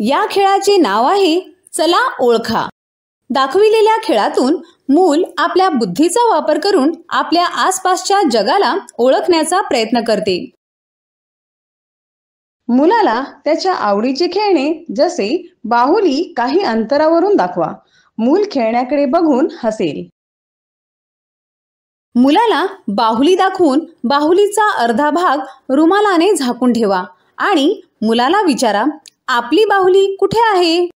या खेळाचे नाव आहे चला ओळखा। दाखविलेल्या खेळातून मूल आपल्या बुद्धीचा वापर करून आपल्या आसपासच्या जगाला ओळखण्याचा प्रयत्न करते। मुलाला त्याच्या आवडीचे खेळणे जसे बाहुली काही अंतरावरून दाखवा। मूल खेळण्याकडे बघून हसेल। मुलाला बाहुली दाखवून बाहुलीचा अर्धा भाग रुमालाने झाकून ठेवा आणि मुलाला विचारा, आपली बाहुली कुठे आहे?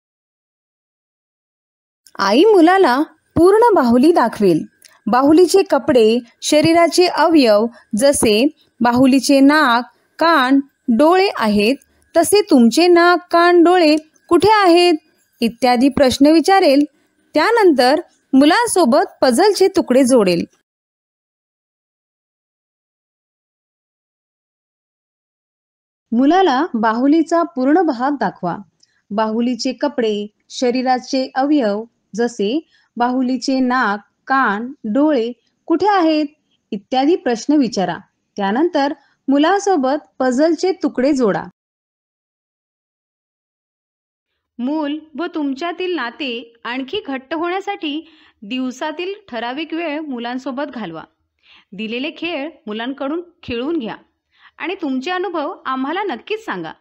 आई मुलाला पूर्ण बाहुली दाखवेल। बाहुलीचे कपडे, शरीराचे अवयव जसे बाहुलीचे नाक, कान, डोळे आहेत तसे तुमचे नाक, कान, डोळे कुठे आहेत इत्यादी प्रश्न विचारेल। त्यानंतर मुलासोबत पझलचे तुकडे जोडेल। मुलाला बाहुलीचा पूर्ण भाग दाखवा। बाहुलीचे कपडे, शरीराचे अवयव जसे बाहुलीचे नाक, कान, डोळे कुठे आहेत इत्यादी प्रश्न विचारा। त्यानंतर मुलासोबत पझलचे तुकडे जोडा। मूल व तुमच्यातील नाते आणखी घट्ट होण्यासाठी दिवसातील ठराविक वेळ मुलांसोबत घालवा। दिलेले खेळ मुलांकडून खेळून घ्या आणि तुमचे अनुभव आम्हाला नक्कीच सांगा।